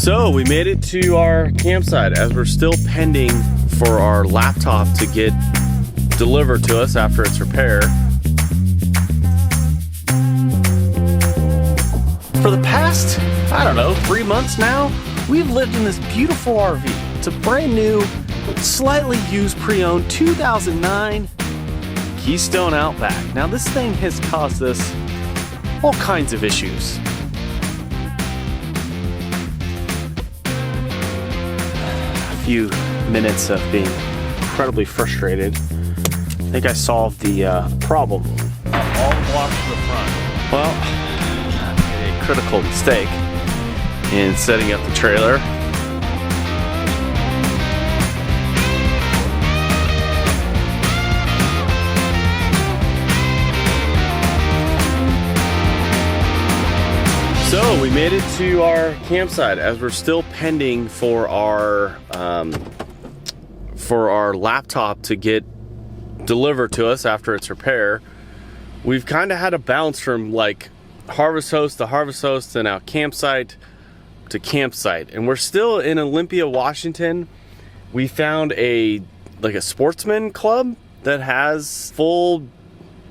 So we made it to our campsite as we're still pending for our laptop to get delivered to us after its repair. For the past, I don't know, 3 months now, we've lived in this beautiful RV. It's a brand new, slightly used pre-owned 2009 Keystone Outback. Now this thing has caused us all kinds of issues. A few minutes of being incredibly frustrated. I think I solved the problem. All the blocks to the front. Well, a critical mistake in setting up the trailer. So we made it to our campsite as we're still pending for our laptop to get delivered to us after its repair. We've kind of had a bounce from like harvest host to harvest host and now campsite to campsite, and we're still in Olympia, Washington. We found a sportsman club that has full,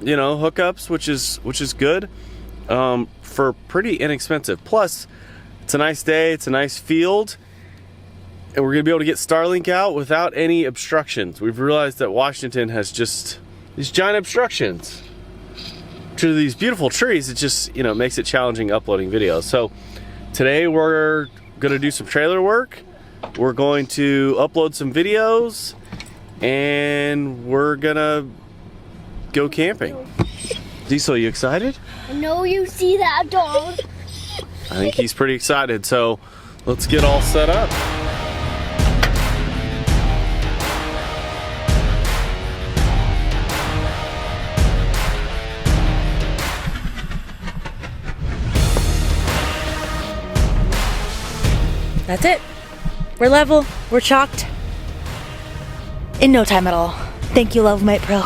hookups, which is good. For pretty inexpensive. Plus, it's a nice day, it's a nice field, and we're gonna be able to get Starlink out without any obstructions. We've realized that Washington has just these giant obstructions to these beautiful trees. It just, makes it challenging uploading videos. So today we're gonna do some trailer work. We're going to upload some videos, and we're gonna go camping. Diesel, you excited? I know you see that dog. I think he's pretty excited, so let's get all set up. That's it. We're level, we're chalked. In no time at all. Thank you, Lovemate Pro.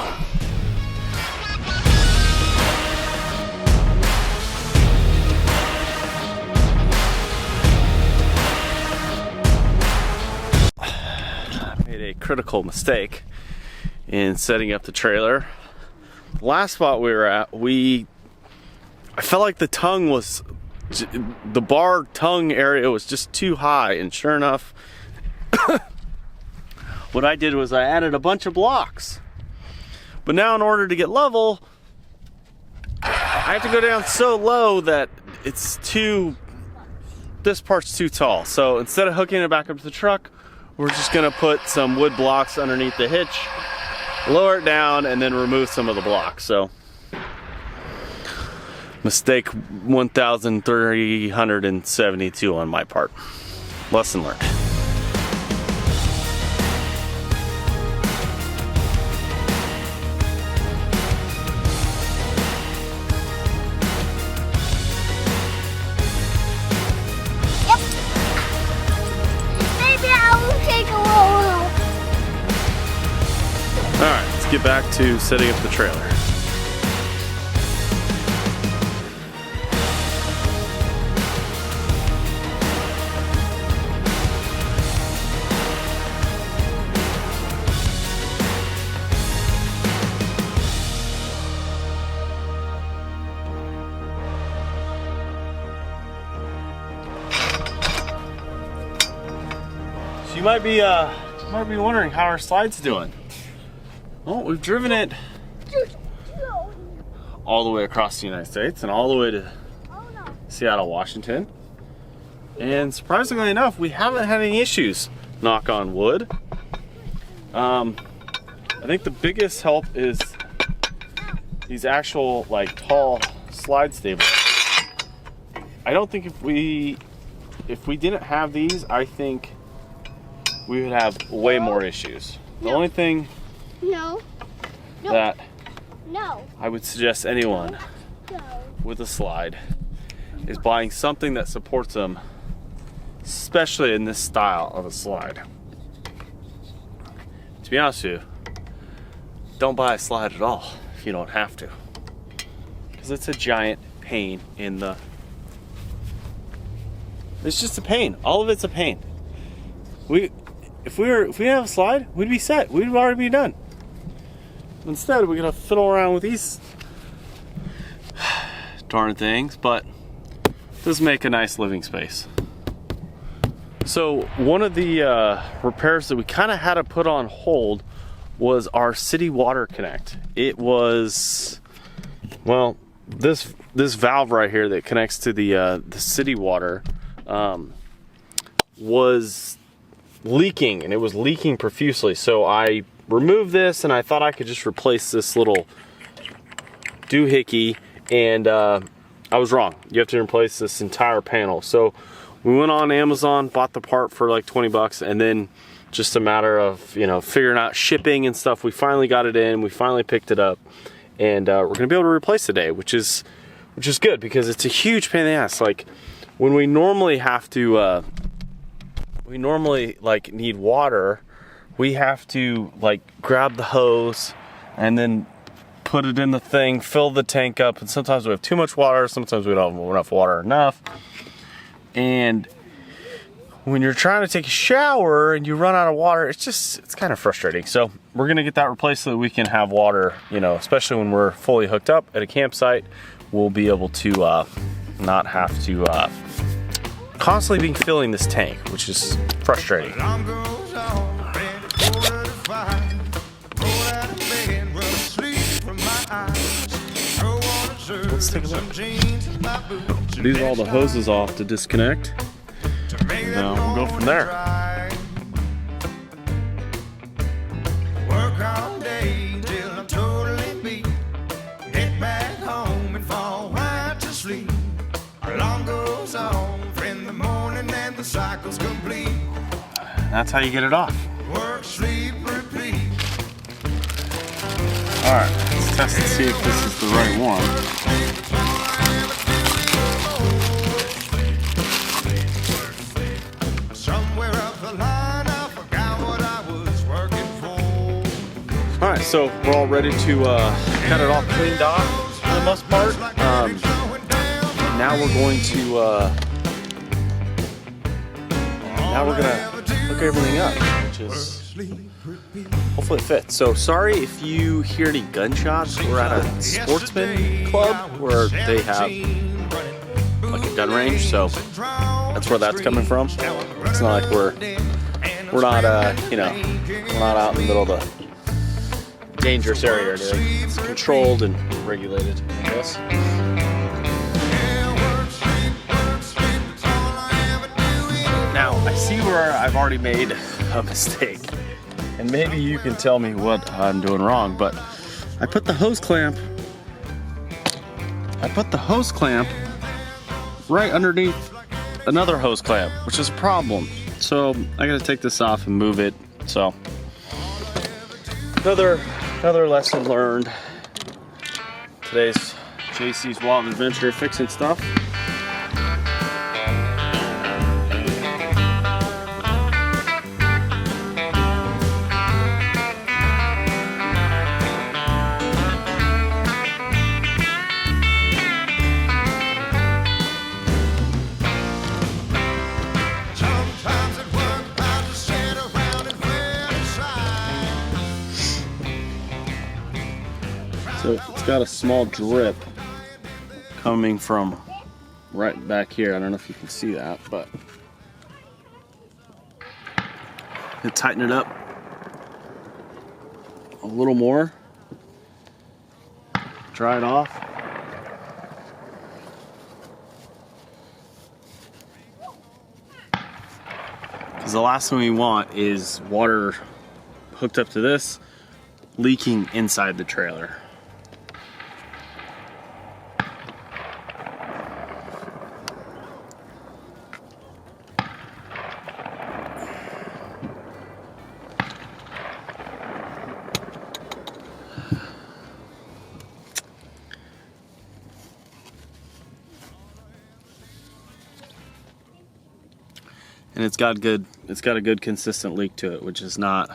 Critical mistake in setting up the trailer. The last spot we were at, I felt like the bar tongue area was just too high, and sure enough, what I did was I added a bunch of blocks. But now in order to get level, I have to go down so low that this part's too tall. So instead of hooking it back up to the truck, we're just gonna put some wood blocks underneath the hitch, lower it down, and then remove some of the blocks. So, mistake 1,372 on my part. Lesson learned. Alright, let's get back to setting up the trailer. So you might be wondering how our slide's doing. Well, we've driven it all the way across the United States and all the way to Seattle, Washington. And surprisingly enough, we haven't had any issues, knock on wood. I think the biggest help is these actual tall slide stables. I don't think if we didn't have these, I think we would have way more issues. The only thing that I would suggest anyone with a slide is buying something that supports them, especially in this style of a slide. To be honest with you, don't buy a slide at all if you don't have to, because it's a giant pain in the It's just a pain. All of it's a pain. If we didn't have a slide, we'd be set. We'd already be done. Instead, we're gonna fiddle around with these darn things, but does make a nice living space. So one of the repairs that we kind of had to put on hold was our city water connect. It was, well, this valve right here that connects to the city water was leaking, and it was leaking profusely. So I removed this, and I thought I could just replace this little doohickey, and I was wrong. You have to replace this entire panel. So we went on Amazon, bought the part for like 20 bucks, and then just a matter of, you know, figuring out shipping and stuff, we finally got it in, we finally picked it up, and we're gonna be able to replace it today, which is good, because it's a huge pain in the ass. Like, when we normally have to, like need water, we have to like grab the hose and then put it in the thing, fill the tank up, and sometimes we have too much water, sometimes we don't have enough water enough. And when you're trying to take a shower and you run out of water, it's kind of frustrating. So we're gonna get that replaced so that we can have water, you know, especially when we're fully hooked up at a campsite. We'll be able to not have to constantly be filling this tank, which is frustrating. Let's take a look. These are all the hoses off to disconnect, and we'll go from there. Work all day till I'm totally beat. Get back home and fall right to sleep. Alarm goes off in the morning and the cycle's complete. That's how you get it off. Work, sleep, repeat. All right, let's test and see if this is the right one. Somewhere up the line, I forgot what I was working for. All right, so we're all ready to cut it all cleaned off for the most part. Now we're going to hook everything up, which is hopefully it fits. So sorry if you hear any gunshots. We're at a sportsman club where they have like a gun range, so that's where that's coming from. It's not like we're not we're not out in the middle of the dangerous area or anything. It's controlled and regulated, I guess. Now I see where I've already made a mistake, and maybe you can tell me what I'm doing wrong, but I put the hose clamp right underneath another hose clamp, which is a problem. So I gotta take this off and move it. So another lesson learned. Today's JC's Wild Adventure, fixing stuff. So it's got a small drip coming from right back here. I don't know if you can see that, but to tighten it up a little more, dry it off. Because the last thing we want is water hooked up to this leaking inside the trailer. And it's got a good consistent leak to it, which is not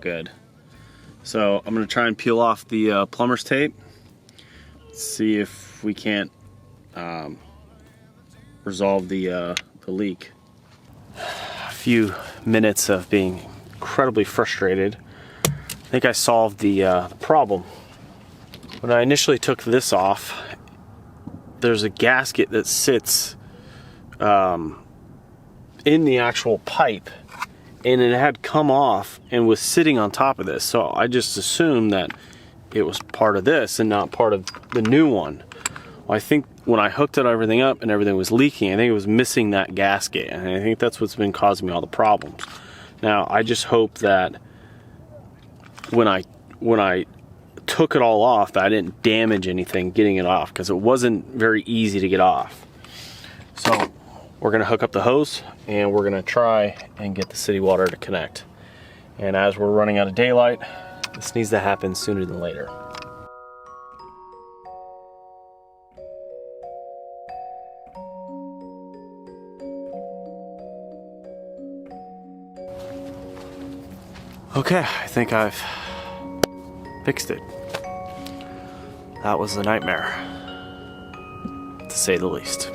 good. So I'm gonna try and peel off the plumber's tape, see if we can't resolve the the leak. A few minutes of being incredibly frustrated. I think I solved the problem. When I initially took this off, there's a gasket that sits in the actual pipe, and it had come off and was sitting on top of this. So I just assumed that it was part of this and not part of the new one. Well, I think when I hooked it everything up and everything was leaking, I think it was missing that gasket, and I think that's what's been causing me all the problems. Now I just hope that when I took it all off, that I didn't damage anything getting it off, because it wasn't very easy to get off. So we're gonna hook up the hose and we're gonna try and get the city water to connect. And as we're running out of daylight, this needs to happen sooner than later. Okay, I think I've fixed it. That was a nightmare, to say the least.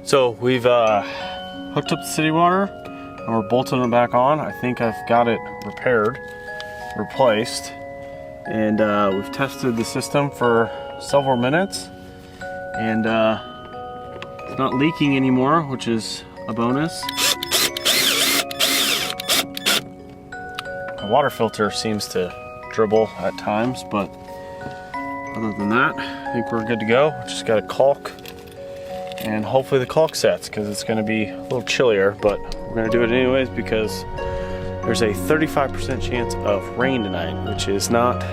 So we've hooked up the city water and we're bolting it back on. I think I've got it repaired, replaced, and we've tested the system for several minutes, and it's not leaking anymore, which is a bonus. My water filter seems to dribble at times, but other than that, I think we're good to go. We just got to caulk, and hopefully the caulk sets, because it's going to be a little chillier, but we're going to do it anyways because there's a 35% chance of rain tonight, which is not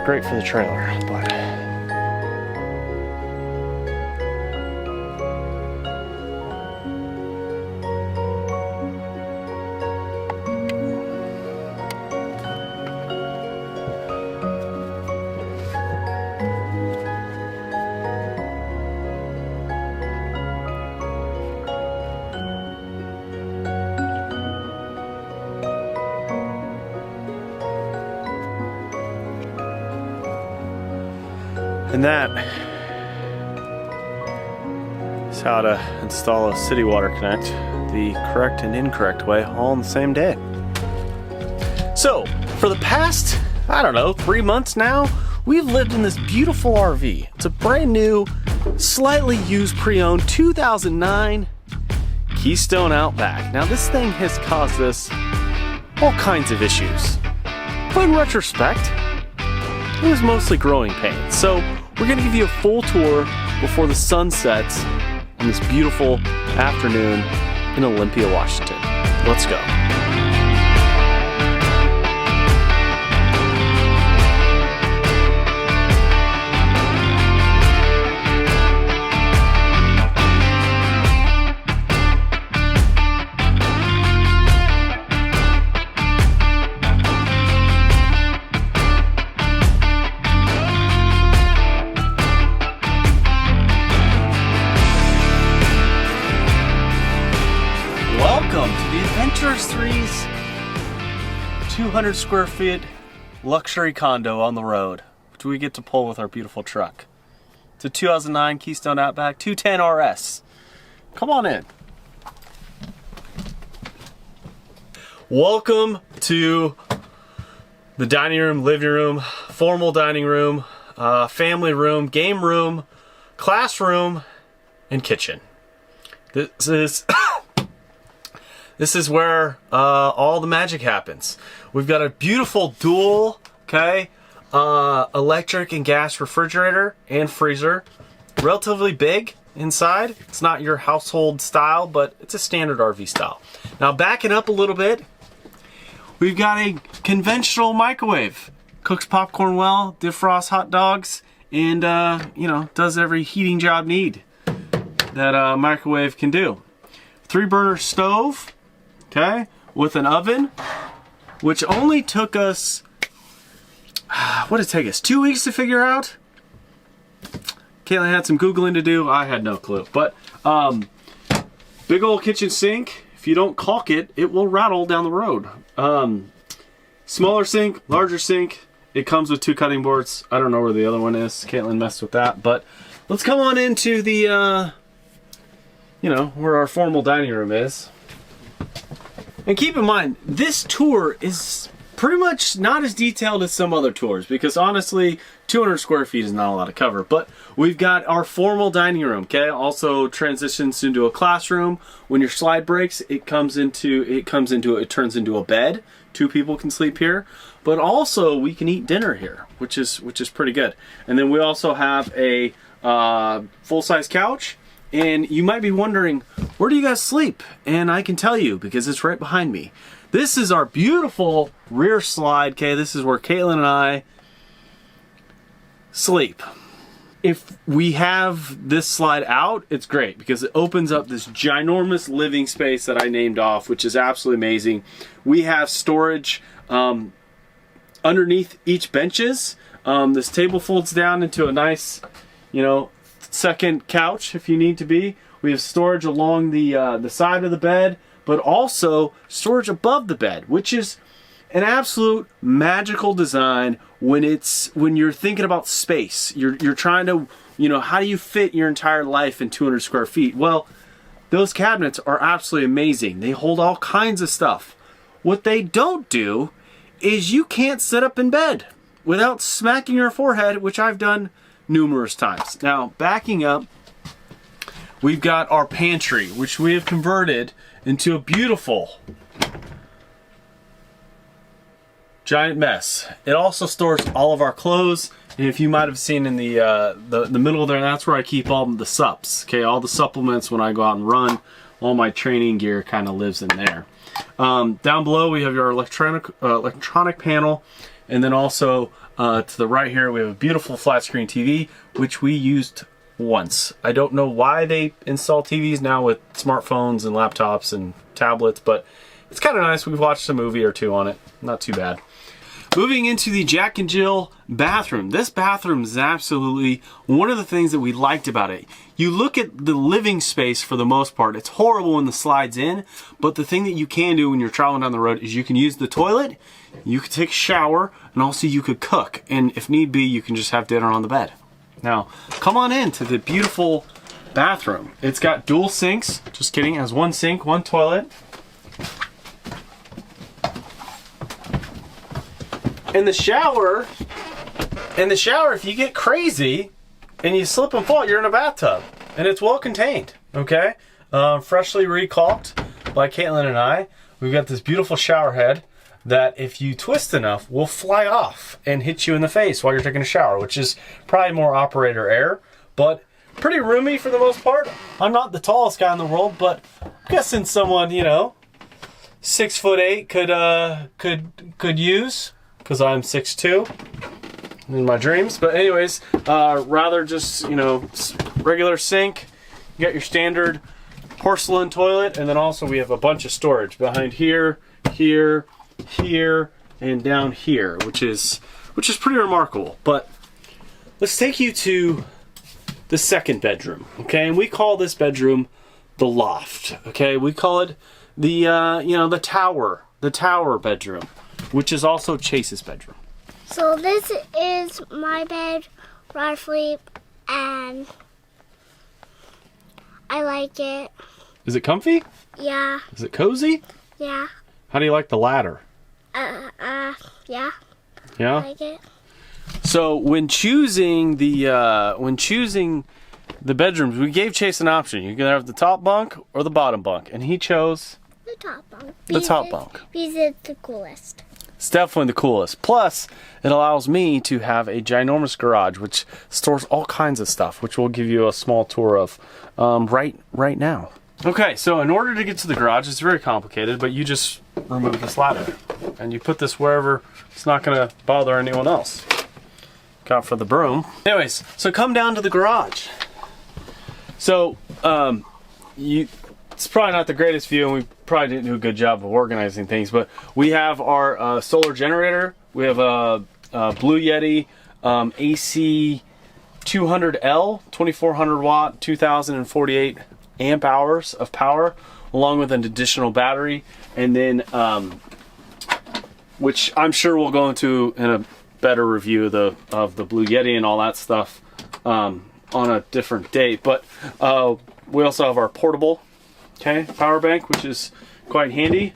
great for the trailer, but and that is how to install a City Water Connect the correct and incorrect way all on the same day. So, for the past, I don't know, 3 months now, we've lived in this beautiful RV. It's a brand new, slightly used pre-owned 2009 Keystone Outback. Now this thing has caused us all kinds of issues, but in retrospect, it was mostly growing pains. So we're gonna give you a full tour before the sun sets on this beautiful afternoon in Olympia, Washington. Let's go. Welcome to the Adventurers 3's 200 square feet luxury condo on the road, which we get to pull with our beautiful truck. It's a 2009 Keystone Outback 210 RS. Come on in. Welcome to the dining room, living room, formal dining room, family room, game room, classroom, and kitchen. This is where all the magic happens. We've got a beautiful dual, electric and gas refrigerator and freezer. Relatively big inside. It's not your household style, but it's a standard RV style. Now backing up a little bit, we've got a conventional microwave. Cooks popcorn well, defrosts hot dogs, and does every heating job need that a microwave can do. 3-burner stove, with an oven, which only took us, what did it take us, 2 weeks to figure out? Caitlin had some Googling to do. I had no clue. But big old kitchen sink. if you don't caulk it, it will rattle down the road. Smaller sink, larger sink. It comes with 2 cutting boards. I don't know where the other one is. Caitlin messed with that. But let's come on into the, you know, where our formal dining room is. And keep in mind, this tour is pretty much not as detailed as some other tours because honestly, 200 square feet is not a lot to cover. But we've got our formal dining room, okay? Also transitions into a classroom. When your slide breaks, it turns into a bed. 2 people can sleep here. But also we can eat dinner here, which is pretty good. And then we also have a full-size couch. And you might be wondering, where do you guys sleep? And I can tell you because it's right behind me. This is our beautiful rear slide, okay? This is where Caitlin and I sleep. If we have this slide out, it's great because it opens up this ginormous living space that I named off, which is absolutely amazing. We have storage underneath each benches. This table folds down into a nice, you know, second couch if you need to be. We have storage along the side of the bed, but also storage above the bed, which is an absolute magical design when you're thinking about space. You're trying to, you know, how do you fit your entire life in 200 square feet? Well, those cabinets are absolutely amazing. They hold all kinds of stuff. What they don't do is you can't sit up in bed without smacking your forehead, which I've done numerous times. Now, backing up, we've got our pantry, which we have converted into a beautiful giant mess. It also stores all of our clothes, and if you might have seen in the middle there, that's where I keep all the sups. Okay, all the supplements when I go out and run. All my training gear kind of lives in there. Down below we have your electronic panel, and then also to the right here we have a beautiful flat screen TV, which we used once. I don't know why they install TVs now with smartphones and laptops and tablets, but it's kind of nice. We've watched a movie or 2 on it. Not too bad. Moving into the Jack and Jill bathroom. This bathroom is absolutely one of the things that we liked about it. You look at the living space for the most part, it's horrible when the slide's in, but the thing that you can do when you're traveling down the road is you can use the toilet, you could take a shower, and also you could cook. And if need be, you can just have dinner on the bed. Now, come on into the beautiful bathroom. It's got dual sinks. Just kidding, it has 1 sink, 1 toilet. And the shower, if you get crazy and you slip and fall, you're in a bathtub. And it's well contained, okay? Freshly recalked by Caitlin and I. We've got this beautiful shower head that if you twist enough will fly off and hit you in the face while you're taking a shower, which is probably more operator error, but pretty roomy for the most part. I'm not the tallest guy in the world, but I'm guessing someone, you know, 6'8" could use, because I'm 6'2" in my dreams. But anyways, rather just, you know, regular sink. You got your standard porcelain toilet, and then also we have a bunch of storage behind here, here, here, and down here, which is pretty remarkable. But let's take you to the second bedroom, okay? And we call this bedroom the loft, okay? We call it the you know, the tower bedroom, which is also Chase's bedroom. So this is my bed where I sleep, and I like it. Is it comfy? Yeah. Is it cozy? Yeah. How do you like the ladder? Yeah. Yeah? I like it. So when choosing the bedrooms, we gave Chase an option. You can have the top bunk or the bottom bunk, and he chose The top bunk. the top bunk. Because it's the coolest. It's definitely the coolest. Plus, it allows me to have a ginormous garage, which stores all kinds of stuff, which we'll give you a small tour of right now. Okay, so in order to get to the garage, it's very complicated, but you just remove this ladder, and you put this wherever it's not going to bother anyone else. Got for the broom. Anyways, so come down to the garage. So, it's probably not the greatest view, and we probably didn't do a good job of organizing things, but we have our solar generator. We have a Blue Yeti AC 200L, 2400 watt, 2048 amp hours of power, along with an additional battery, and then which I'm sure we'll go into in a better review of the Blue Yeti and all that stuff on a different date. But we also have our portable power bank, which is quite handy.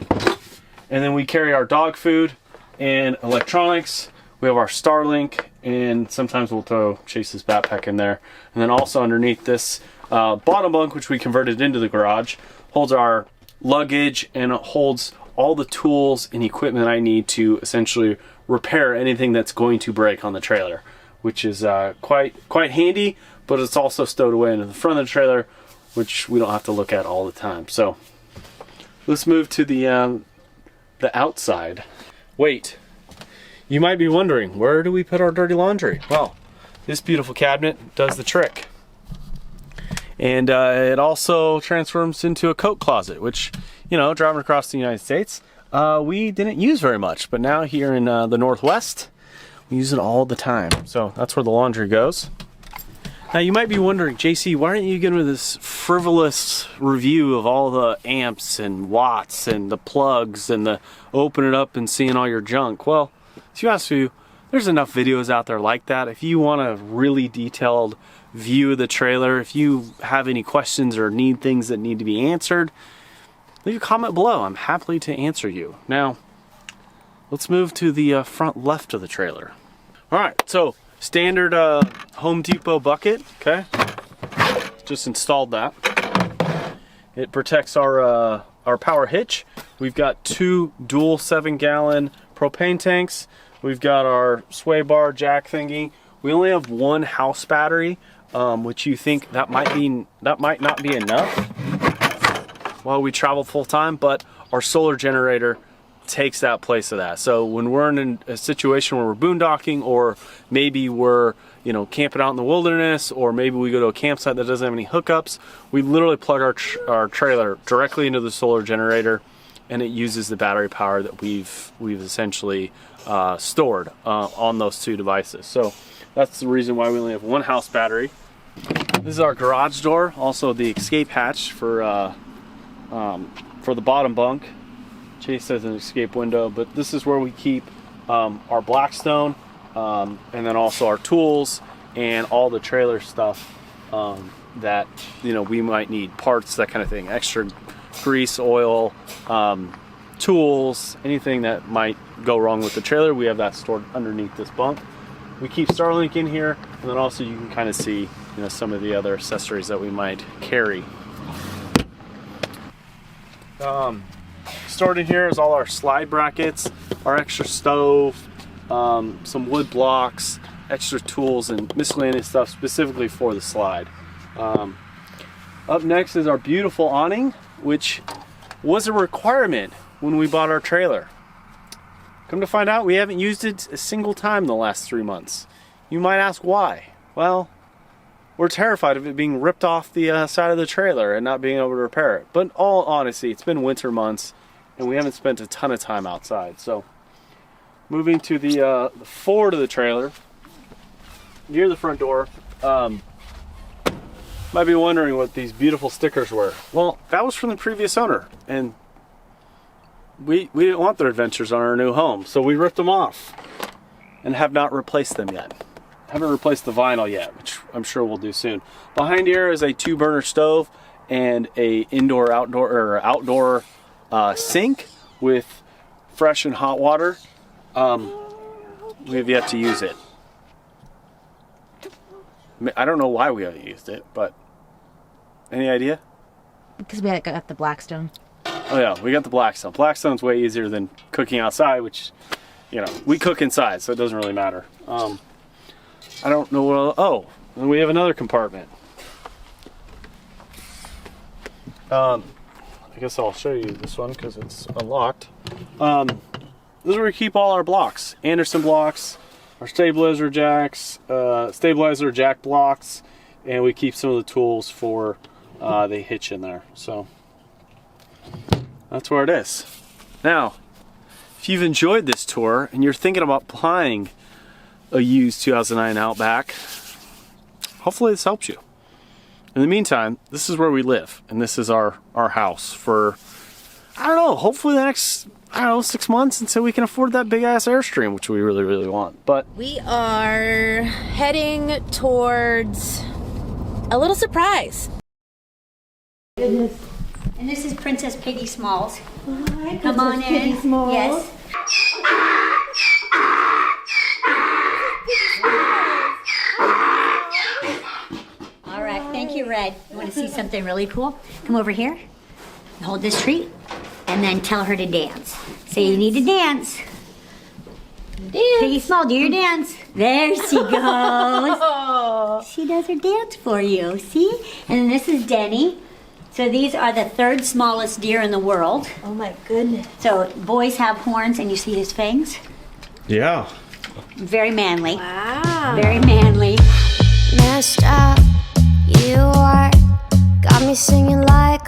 And then we carry our dog food and electronics. We have our Starlink, and sometimes we'll throw Chase's backpack in there. And then also underneath this bottom bunk, which we converted into the garage, holds our luggage, and it holds all the tools and equipment I need to essentially repair anything that's going to break on the trailer, which is quite handy, but it's also stowed away into the front of the trailer, which we don't have to look at all the time. So let's move to the outside. Wait, you might be wondering, where do we put our dirty laundry? Well, this beautiful cabinet does the trick. And it also transforms into a coat closet, which, you know, driving across the United States, we didn't use very much. But now here in the Northwest, we use it all the time. So that's where the laundry goes. Now you might be wondering, JC, why aren't you giving this frivolous review of all the amps and watts and the plugs and the open it up and seeing all your junk? Well, to be honest with you, there's enough videos out there like that. If you want a really detailed view of the trailer, if you have any questions or need things that need to be answered, leave a comment below. I'm happy to answer you. Now, let's move to the front left of the trailer. All right, so standard Home Depot bucket, okay? Just installed that. It protects our power hitch. We've got 2 dual 7-gallon propane tanks. We've got our sway bar jack thingy. We only have 1 house battery, which you think that might not be enough while we travel full time, but our solar generator takes that place of that. So when we're in a situation where we're boondocking, or maybe we're, you know, camping out in the wilderness, or maybe we go to a campsite that doesn't have any hookups, we literally plug our trailer directly into the solar generator, and it uses the battery power that we've essentially stored on those 2 devices. So that's the reason why we only have 1 house battery. This is our garage door, also the escape hatch for the bottom bunk. Chase has an escape window, but this is where we keep our Blackstone, and then also our tools and all the trailer stuff that, you know, we might need, parts, that kind of thing, extra grease, oil, tools, anything that might go wrong with the trailer. We have that stored underneath this bunk. We keep Starlink in here, and then also you can kind of see, you know, some of the other accessories that we might carry. Stored in here is all our slide brackets, our extra stove, some wood blocks, extra tools, and miscellaneous stuff specifically for the slide. Up next is our beautiful awning, which was a requirement when we bought our trailer. Come to find out, we haven't used it a single time in the last 3 months. You might ask why. Well, we're terrified of it being ripped off the side of the trailer and not being able to repair it. But in all honesty, it's been winter months and we haven't spent a ton of time outside. So moving to the forward of the trailer, near the front door, might be wondering what these beautiful stickers were. Well, that was from the previous owner, and we didn't want their adventures on our new home, so we ripped them off and have not replaced them yet. Haven't replaced the vinyl yet, which I'm sure we'll do soon. Behind here is a 2-burner stove and a outdoor sink with fresh and hot water. We have yet to use it. I don't know why we haven't used it, but any idea? Because we got the Blackstone. Oh yeah, we got the Blackstone. Blackstone's way easier than cooking outside, which, you know, we cook inside, so it doesn't really matter. I don't know what. Oh, and we have another compartment. I guess I'll show you this one because it's unlocked. This is where we keep all our blocks. Anderson blocks, our stabilizer jacks, stabilizer jack blocks, and we keep some of the tools for the hitch in there. So that's where it is. Now, if you've enjoyed this tour and you're thinking about buying a used 2009 Outback, hopefully this helps you. In the meantime, this is where we live, and this is our house for, I don't know, hopefully the next, 6 months until we can afford that big ass Airstream, which we really, really want. But We are heading towards a little surprise. And this is Princess Piggy Smalls. Come on in. Yes. All right, thank you, Red. You want to see something really cool? Come over here, hold this treat, and then tell her to dance. Say you need to dance. Piggy Small, do your dance. There she goes. She does her dance for you, see? And this is Denny. So these are the third smallest deer in the world. Oh my goodness. So boys have horns, and you see his fangs? yeah. Very manly. Wow. Very manly. Messed up, you are. Got me singing like